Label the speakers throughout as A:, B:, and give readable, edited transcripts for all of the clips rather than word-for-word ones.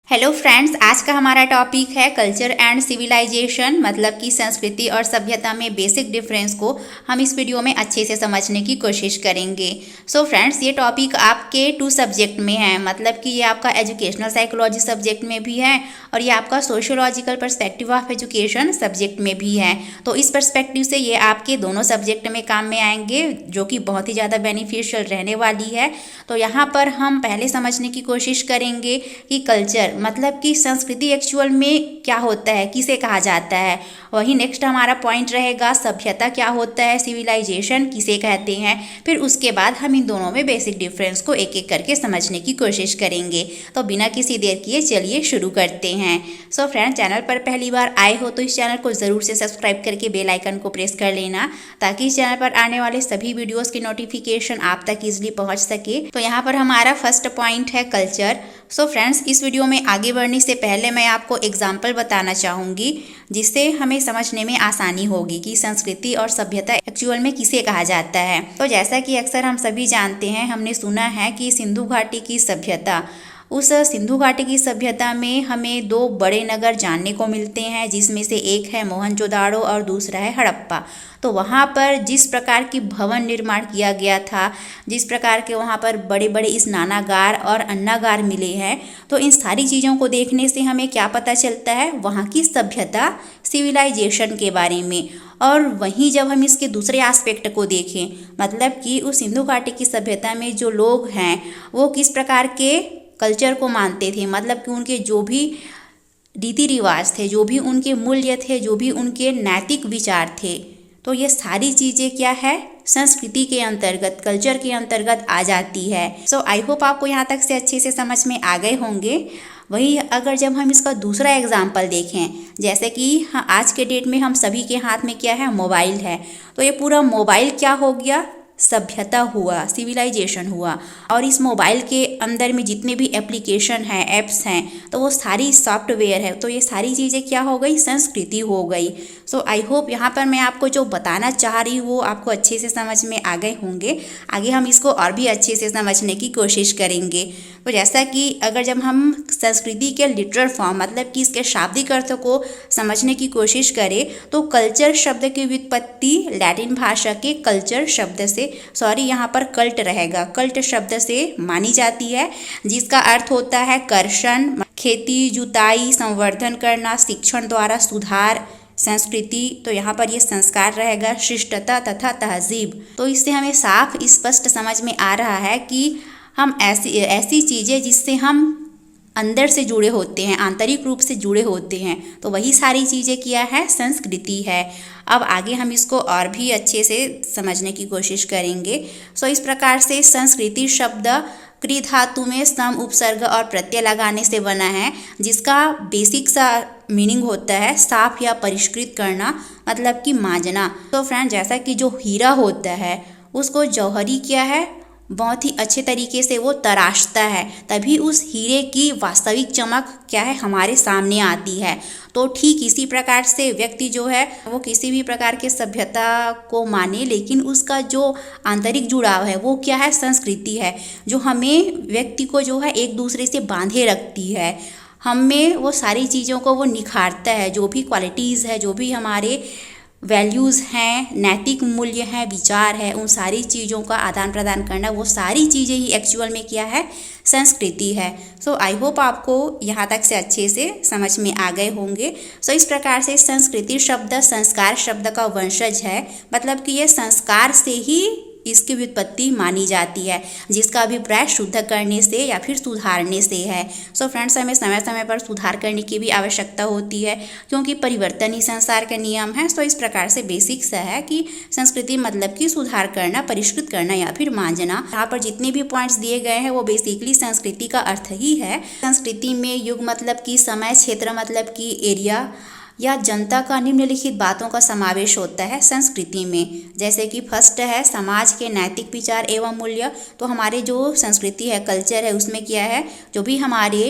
A: Hello friends, आज का हमारा टॉपिक है कल्चर एंड सिविलाइजेशन, मतलब कि संस्कृति और सभ्यता में बेसिक डिफरेंस को हम इस वीडियो में अच्छे से समझने की कोशिश करेंगे। सो फ्रेंड्स, ये टॉपिक आपके 2 सब्जेक्ट में है, मतलब कि ये आपका एजुकेशनल साइकोलॉजी सब्जेक्ट में भी है और ये आपका sociological perspective of education subject में भी है। तो इस पर्सपेक्टिव से ये आपके दोनों सब्जेक्ट में काम में आएंगे, जो कि बहुत ही ज़्यादा बेनिफिशियल रहने वाली है। तो यहाँ पर हम पहले समझने की कोशिश करेंगे कि कल्चर मतलब कि संस्कृति एक्चुअल में क्या होता है, किसे कहा जाता है। वही नेक्स्ट हमारा पॉइंट रहेगा सभ्यता क्या होता है, सिविलाइजेशन किसे कहते हैं। फिर उसके बाद हम इन दोनों में बेसिक डिफरेंस को एक एक करके समझने की कोशिश करेंगे। तो बिना किसी देर किए चलिए शुरू करते हैं। सो फ्रेंड, चैनल पर पहली बार आए हो तो इस चैनल को ज़रूर से सब्सक्राइब करके बेल आइकन को प्रेस कर लेना, ताकि इस चैनल पर आने वाले सभी वीडियोस की नोटिफिकेशन आप तक इजीली पहुंच सके। तो यहाँ पर हमारा फर्स्ट पॉइंट है कल्चर। सो फ्रेंड्स, इस वीडियो में आगे बढ़ने से पहले मैं आपको एग्जाम्पल बताना चाहूँगी, जिससे हमें समझने में आसानी होगी कि संस्कृति और सभ्यता एक्चुअल में किसे कहा जाता है। तो जैसा कि अक्सर हम सभी जानते हैं, हमने सुना है कि सिंधु घाटी की सभ्यता, उस सिंधु घाटी की सभ्यता में हमें 2 बड़े नगर जानने को मिलते हैं, जिसमें से एक है मोहनजोदाड़ो और दूसरा है हड़प्पा। तो वहाँ पर जिस प्रकार की भवन निर्माण किया गया था, जिस प्रकार के वहाँ पर बड़े बड़े स्नानागार और अन्नागार मिले हैं, तो इन सारी चीज़ों को देखने से हमें क्या पता चलता है, वहाँ की सभ्यता, सिविलाइजेशन के बारे में। और वहीं जब हम इसके दूसरे एस्पेक्ट को देखें, मतलब कि उस सिंधु घाटी की सभ्यता में जो लोग हैं वो किस प्रकार के कल्चर को मानते थे, मतलब कि उनके जो भी रीति रिवाज थे, जो भी उनके मूल्य थे, जो भी उनके नैतिक विचार थे, तो ये सारी चीज़ें क्या है, संस्कृति के अंतर्गत, कल्चर के अंतर्गत आ जाती है। सो आई होप आपको यहाँ तक से अच्छे से समझ में आ गए होंगे। वही अगर जब हम इसका दूसरा एग्जाम्पल देखें, जैसे कि आज के डेट में हम सभी के हाथ में क्या है, मोबाइल है। तो ये पूरा मोबाइल क्या हो गया, सभ्यता हुआ, सिविलाइजेशन हुआ। और इस मोबाइल के अंदर में जितने भी एप्लीकेशन हैं, ऐप्स हैं, तो वो सारी सॉफ्टवेयर है। तो ये सारी चीज़ें क्या हो गई, संस्कृति हो गई। सो आई होप यहाँ पर मैं आपको जो बताना चाह रही हूँ वो आपको अच्छे से समझ में आ गए होंगे। आगे हम इसको और भी अच्छे से समझने की कोशिश करेंगे। तो जैसा कि अगर जब हम संस्कृति के लिटरल फॉर्म, मतलब कि इसके शाब्दिक अर्थ को समझने की कोशिश करें, तो कल्चर शब्द की व्युत्पत्ति लैटिन भाषा के कल्चर शब्द से, यहाँ पर कल्ट रहेगा, कल्ट शब्द से मानी जाती है, जिसका अर्थ होता है कर्षण, खेती, जुताई, संवर्धन करना, शिक्षण द्वारा सुधार, संस्कृति। तो यहाँ पर ये संस्कार रहेगा, शिष्टता तथा तहजीब। तो इससे हमें साफ स्पष्ट समझ में आ रहा है कि हम ऐसी चीज़ें जिससे हम अंदर से जुड़े होते हैं, आंतरिक रूप से जुड़े होते हैं, तो वही सारी चीज़ें क्या है, संस्कृति है। अब आगे हम इसको और भी अच्छे से समझने की कोशिश करेंगे। सो इस प्रकार से संस्कृति शब्द क्रि धातु में सम, उपसर्ग और प्रत्यय लगाने से बना है, जिसका बेसिक सा मीनिंग होता है साफ या परिष्कृत करना, मतलब कि मांजना। तो फ्रेंड, जैसा कि जो हीरा होता है उसको जौहरी क्या है, बहुत ही अच्छे तरीके से वो तराशता है, तभी उस हीरे की वास्तविक चमक क्या है, हमारे सामने आती है। तो ठीक इसी प्रकार से व्यक्ति जो है वो किसी भी प्रकार के सभ्यता को माने, लेकिन उसका जो आंतरिक जुड़ाव है वो क्या है, संस्कृति है, जो हमें, व्यक्ति को जो है एक दूसरे से बांधे रखती है, हमें वो सारी चीज़ों को वो निखारता है। जो भी क्वालिटीज़ है, जो भी हमारे वैल्यूज़ हैं, नैतिक मूल्य हैं, विचार है, उन सारी चीज़ों का आदान प्रदान करना, वो सारी चीज़ें ही एक्चुअल में क्या है, संस्कृति है। सो आई होप आपको यहाँ तक से अच्छे से समझ में आ गए होंगे। सो इस प्रकार से संस्कृति शब्द संस्कार शब्द का वंशज है, मतलब कि ये संस्कार से ही इसकी व्युत्पत्ति मानी जाती है, जिसका अभिप्राय शुद्ध करने से या फिर सुधारने से है। सो फ्रेंड्स, हमें समय समय पर सुधार करने की भी आवश्यकता होती है, क्योंकि परिवर्तन ही संसार का नियम है। सो इस प्रकार से बेसिक सा है कि संस्कृति मतलब कि सुधार करना, परिष्कृत करना या फिर मांझना। यहाँ पर जितने भी पॉइंट्स दिए गए हैं वो बेसिकली संस्कृति का अर्थ ही है। संस्कृति में युग मतलब कि समय, क्षेत्र मतलब कि एरिया या जनता का निम्नलिखित बातों का समावेश होता है संस्कृति में। जैसे कि फर्स्ट है समाज के नैतिक विचार एवं मूल्य। तो हमारे जो संस्कृति है, कल्चर है, उसमें क्या है, जो भी हमारे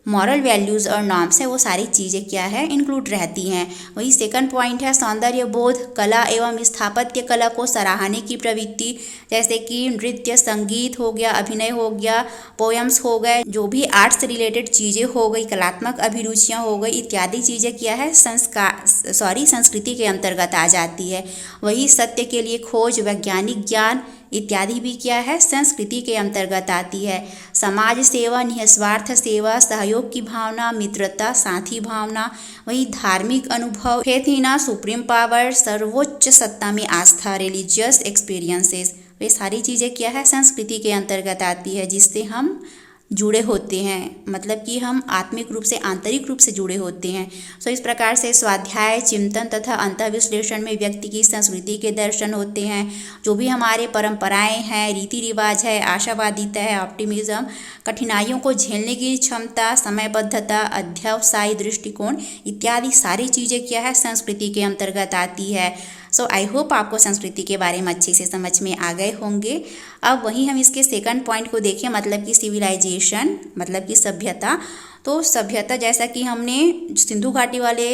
A: मॉरल वैल्यूज़ और नॉर्म्स है वो सारी चीज़ें क्या है इंक्लूड रहती हैं। वही सेकंड पॉइंट है सौंदर्य बोध, कला एवं स्थापत्य कला को सराहने की प्रवृत्ति, जैसे कि नृत्य, संगीत हो गया, अभिनय हो गया, पोएम्स हो गए, जो भी आर्ट्स से रिलेटेड चीज़ें हो गई, कलात्मक अभिरुचियाँ हो गई, इत्यादि चीज़ें क्या है संस्कृति के अंतर्गत आ जाती है। वही सत्य के लिए खोज, वैज्ञानिक ज्ञान इत्यादि भी क्या है संस्कृति के अंतर्गत आती है। समाज सेवा, निस्वार्थ सेवा, सहयोग की भावना, मित्रता, साथी भावना, वही धार्मिक अनुभव, फेथ इन सुप्रीम पावर, सर्वोच्च सत्ता में आस्था, रिलीजियस एक्सपीरियंसेस, वे सारी चीज़ें क्या है संस्कृति के अंतर्गत आती है, जिससे हम जुड़े होते हैं, मतलब कि हम आत्मिक रूप से, आंतरिक रूप से जुड़े होते हैं। सो इस प्रकार से स्वाध्याय, चिंतन तथा अंतर्विश्लेषण में व्यक्ति की संस्कृति के दर्शन होते हैं। जो भी हमारे परंपराएं हैं, रीति रिवाज है, आशावादिता है, ऑप्टिमिज्म, कठिनाइयों को झेलने की क्षमता, समयबद्धता, अध्यवसायी दृष्टिकोण इत्यादि सारी चीज़ें क्या है संस्कृति के अंतर्गत आती है। सो आई होप आपको संस्कृति के बारे में अच्छे से समझ में आ गए होंगे। अब वहीं हम इसके सेकंड पॉइंट को देखें, मतलब कि सिविलाइजेशन, मतलब कि सभ्यता। तो सभ्यता जैसा कि हमने सिंधु घाटी वाले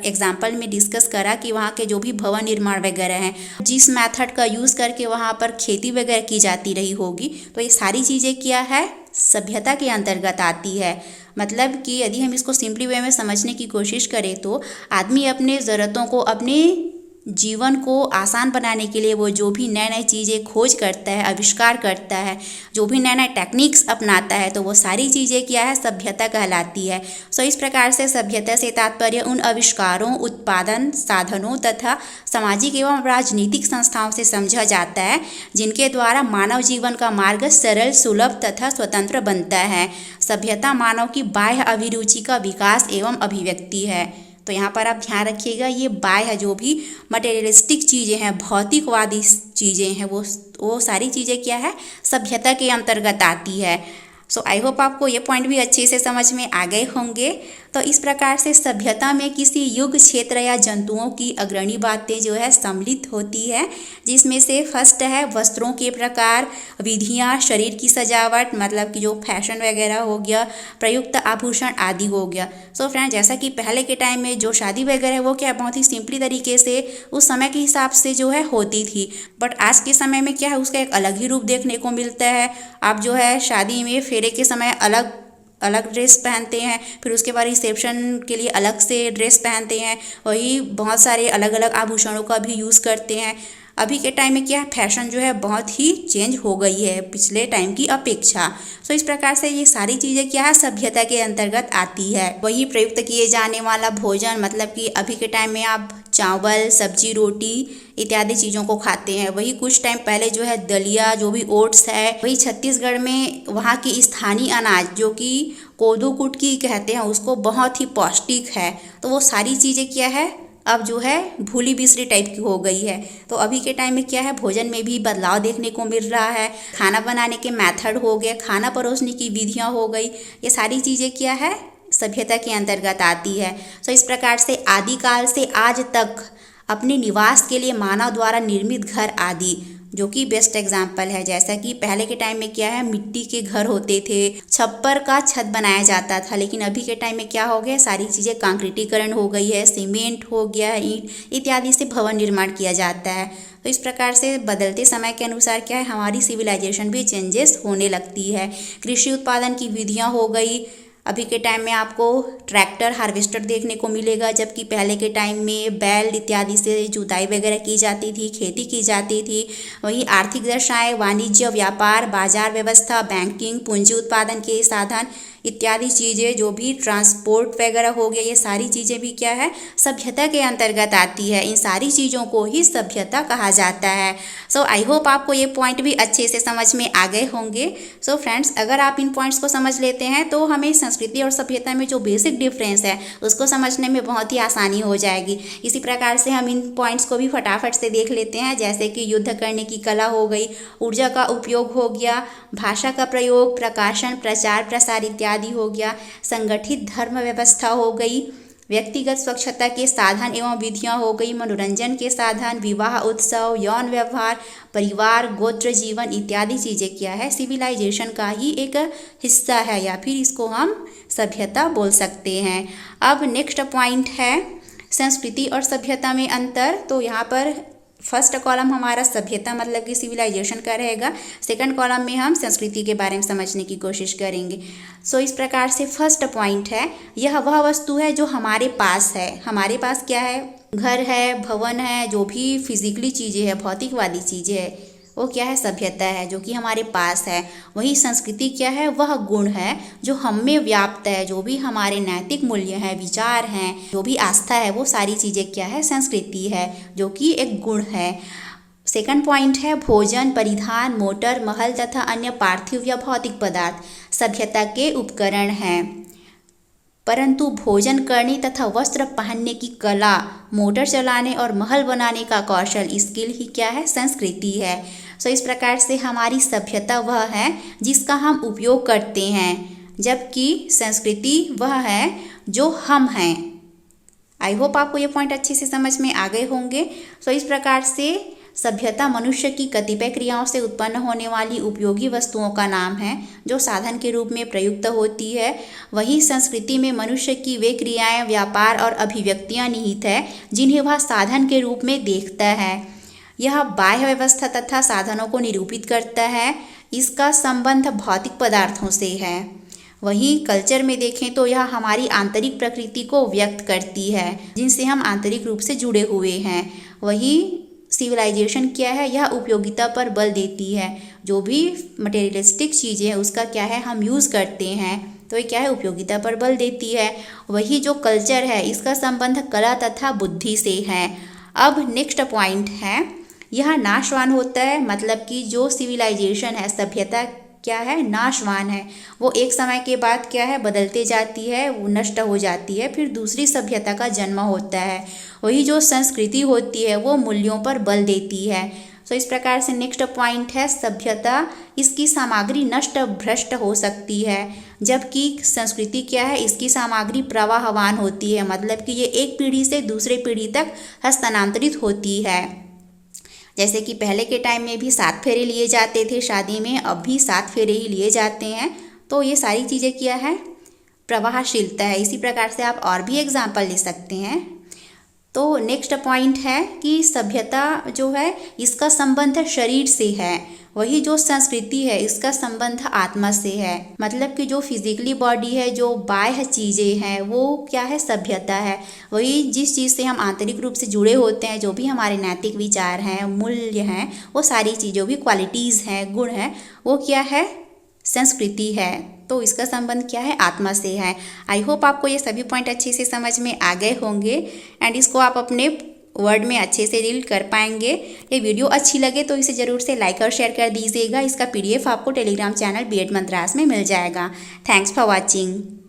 A: एग्जाम्पल में डिस्कस करा कि वहाँ के जो भी भवन निर्माण वगैरह हैं, जिस मेथड का यूज़ करके वहाँ पर खेती वगैरह की जाती रही होगी, तो ये सारी चीज़ें क्या है सभ्यता के अंतर्गत आती है। मतलब कि यदि हम इसको सिंपली वे में समझने की कोशिश करें तो आदमी अपने ज़रूरतों को, अपने जीवन को आसान बनाने के लिए वो जो भी नए नए चीज़ें खोज करता है, आविष्कार करता है, जो भी नए नए टेक्निक्स अपनाता है, तो वो सारी चीज़ें क्या है सभ्यता कहलाती है। सो इस प्रकार से सभ्यता से तात्पर्य उन आविष्कारों, उत्पादन साधनों तथा सामाजिक एवं राजनीतिक संस्थाओं से समझा जाता है जिनके द्वारा मानव जीवन का मार्ग सरल, सुलभ तथा स्वतंत्र बनता है। सभ्यता मानव की बाह्य अभिरुचि का विकास एवं अभिव्यक्ति है। तो यहाँ पर आप ध्यान रखिएगा, ये बाह्य जो भी मटेरियलिस्टिक चीज़ें हैं, भौतिकवादी चीज़ें हैं, वो सारी चीज़ें क्या है सभ्यता के अंतर्गत आती है। सो आई होप आपको ये पॉइंट भी अच्छे से समझ में आ गए होंगे। तो इस प्रकार से सभ्यता में किसी युग, क्षेत्र या जंतुओं की अग्रणी बातें जो है सम्मिलित होती है, जिसमें से फर्स्ट है वस्त्रों के प्रकार, विधियाँ, शरीर की सजावट, मतलब कि जो फैशन वगैरह हो गया, प्रयुक्त आभूषण आदि हो गया। सो फ्रेंड, जैसा कि पहले के टाइम में जो शादी वगैरह वो क्या बहुत ही सिंपली तरीके से उस समय के हिसाब से जो है होती थी, बट आज के समय में क्या है उसका एक अलग ही रूप देखने को मिलता है। आप जो है शादी में फेरे के समय अलग अलग ड्रेस पहनते हैं, फिर उसके बाद रिसेप्शन के लिए अलग से ड्रेस पहनते हैं, वही बहुत सारे अलग अलग आभूषणों का भी यूज़ करते हैं। अभी के टाइम में क्या है फैशन जो है बहुत ही चेंज हो गई है पिछले टाइम की अपेक्षा। सो इस प्रकार से ये सारी चीज़ें क्या है सभ्यता के अंतर्गत आती है। वही प्रयुक्त किए जाने वाला भोजन, मतलब कि अभी के टाइम में आप चावल, सब्जी, रोटी इत्यादि चीज़ों को खाते हैं। वही कुछ टाइम पहले जो है दलिया, जो भी ओट्स है, वही छत्तीसगढ़ में वहाँ की स्थानीय अनाज जो कि कोदो कुटकी कहते हैं उसको बहुत ही पौष्टिक है। तो वो सारी चीज़ें क्या है अब जो है भूली बिसरी टाइप की हो गई है। तो अभी के टाइम में क्या है भोजन में भी बदलाव देखने को मिल रहा है। खाना बनाने के मेथड हो गए, खाना परोसने की विधियाँ हो गई, ये सारी चीज़ें क्या है सभ्यता के अंतर्गत आती है। तो इस प्रकार से आदिकाल से आज तक अपने निवास के लिए मानव द्वारा निर्मित घर आदि जो कि बेस्ट एग्जाम्पल है। जैसा कि पहले के टाइम में क्या है मिट्टी के घर होते थे, छप्पर का छत बनाया जाता था, लेकिन अभी के टाइम में क्या हो गया सारी चीज़ें कंक्रीटीकरण हो गई है, सीमेंट हो गया है, ईंट इत्यादि से भवन निर्माण किया जाता है। तो इस प्रकार से बदलते समय के अनुसार क्या है हमारी सिविलाइजेशन भी चेंजेस होने लगती है। कृषि उत्पादन की विधियाँ हो गई, अभी के टाइम में आपको ट्रैक्टर, हार्वेस्टर देखने को मिलेगा, जबकि पहले के टाइम में बैल इत्यादि से जुताई वगैरह की जाती थी, खेती की जाती थी। वही आर्थिक दशाएं, वाणिज्य, व्यापार, बाजार व्यवस्था, बैंकिंग, पूंजी उत्पादन के साधन इत्यादि चीज़ें, जो भी ट्रांसपोर्ट वगैरह हो गया, ये सारी चीज़ें भी क्या है सभ्यता के अंतर्गत आती है। इन सारी चीज़ों को ही सभ्यता कहा जाता है। सो आई होप आपको ये पॉइंट भी अच्छे से समझ में आ गए होंगे। सो फ्रेंड्स, अगर आप इन पॉइंट्स को समझ लेते हैं तो हमें संस्कृति और सभ्यता में जो बेसिक डिफरेंस है उसको समझने में बहुत ही आसानी हो जाएगी। इसी प्रकार से हम इन पॉइंट्स को भी फटाफट से देख लेते हैं, जैसे कि युद्ध करने की कला हो गई, ऊर्जा का उपयोग हो गया, भाषा का प्रयोग, प्रकाशन, प्रचार प्रसार इत्यादि हो गया, संगठित धर्म व्यवस्था हो गई, व्यक्तिगत स्वच्छता के साधन एवं विधियां हो गई, मनोरंजन के साधन, विवाह उत्सव, यौन व्यवहार, परिवार, गोत्र जीवन इत्यादि चीज़ें क्या है, सिविलाइजेशन का ही एक हिस्सा है या फिर इसको हम सभ्यता बोल सकते हैं। अब नेक्स्ट पॉइंट है संस्कृति और सभ्यता में अंतर। तो यहाँ पर फर्स्ट कॉलम हमारा सभ्यता मतलब कि सिविलाइजेशन का रहेगा, सेकंड कॉलम में हम संस्कृति के बारे में समझने की कोशिश करेंगे। सो इस प्रकार से फर्स्ट पॉइंट है, यह वह वस्तु है जो हमारे पास है। हमारे पास क्या है, घर है, भवन है, जो भी फिजिकली चीज़ें हैं, भौतिकवादी चीज़ें हैं, वो क्या है, सभ्यता है जो कि हमारे पास है। वही संस्कृति क्या है, वह गुण है जो हम में व्याप्त है, जो भी हमारे नैतिक मूल्य हैं, विचार हैं, जो भी आस्था है, वो सारी चीज़ें क्या है, संस्कृति है जो कि एक गुण है। सेकंड पॉइंट है भोजन, परिधान, मोटर, महल तथा अन्य पार्थिव या भौतिक पदार्थ सभ्यता के उपकरण हैं। परंतु भोजन करने तथा वस्त्र पहनने की कला, मोटर चलाने और महल बनाने का कौशल, स्किल ही क्या है, संस्कृति है। सो इस प्रकार से हमारी सभ्यता वह है जिसका हम उपयोग करते हैं, जबकि संस्कृति वह है जो हम हैं। आई होप आपको ये पॉइंट अच्छे से समझ में आ गए होंगे। सो इस प्रकार से सभ्यता मनुष्य की कतिपय क्रियाओं से उत्पन्न होने वाली उपयोगी वस्तुओं का नाम है जो साधन के रूप में प्रयुक्त होती है। वहीं संस्कृति में मनुष्य की वे क्रियाएं, व्यापार और अभिव्यक्तियां निहित है जिन्हें वह साधन के रूप में देखता है। यह बाह्य व्यवस्था तथा साधनों को निरूपित करता है। इसका संबंध भौतिक पदार्थों से है। वहीं कल्चर में देखें तो यह हमारी आंतरिक प्रकृति को व्यक्त करती है, जिनसे हम आंतरिक रूप से जुड़े हुए हैं। वहीं सिविलाइजेशन क्या है, यह उपयोगिता पर बल देती है। जो भी मटेरियलिस्टिक चीज़ें हैं उसका क्या है, हम यूज़ करते हैं, तो ये क्या है, उपयोगिता पर बल देती है। वही जो कल्चर है इसका संबंध कला तथा बुद्धि से है। अब नेक्स्ट पॉइंट है, यह नाशवान होता है, मतलब कि जो सिविलाइजेशन है, सभ्यता क्या है, नाशवान है। वो एक समय के बाद क्या है, बदलते जाती है, वो नष्ट हो जाती है, फिर दूसरी सभ्यता का जन्म होता है। वही जो संस्कृति होती है वो मूल्यों पर बल देती है। सो इस प्रकार से नेक्स्ट पॉइंट है सभ्यता, इसकी सामग्री नष्ट भ्रष्ट हो सकती है, जबकि संस्कृति क्या है, इसकी सामग्री प्रवाहवान होती है, मतलब कि ये एक पीढ़ी से दूसरे पीढ़ी तक हस्तांतरित होती है। जैसे कि पहले के टाइम में भी 7 फेरे लिए जाते थे शादी में, अब भी 7 फेरे ही लिए जाते हैं। तो ये सारी चीज़ें क्या है, प्रवाहशीलता है। इसी प्रकार से आप और भी एग्जाम्पल ले सकते हैं। तो नेक्स्ट पॉइंट है कि सभ्यता जो है इसका संबंध शरीर से है, वही जो संस्कृति है इसका संबंध आत्मा से है। मतलब कि जो फिजिकली बॉडी है, जो बाह्य चीज़ें हैं, वो क्या है, सभ्यता है। वही जिस चीज़ से हम आंतरिक रूप से जुड़े होते हैं, जो भी हमारे नैतिक विचार हैं, मूल्य हैं, वो सारी चीज़ों भी क्वालिटीज़ हैं, गुण हैं, वो क्या है, संस्कृति है। तो इसका संबंध क्या है, आत्मा से है। आई होप आपको ये सभी पॉइंट अच्छे से समझ में आ गए होंगे एंड इसको आप अपने वर्ड में अच्छे से रीड कर पाएंगे। ये वीडियो अच्छी लगे तो इसे ज़रूर से लाइक और शेयर कर दीजिएगा। इसका PDF आपको टेलीग्राम चैनल B.Ed Mantras में मिल जाएगा। Thanks for watching.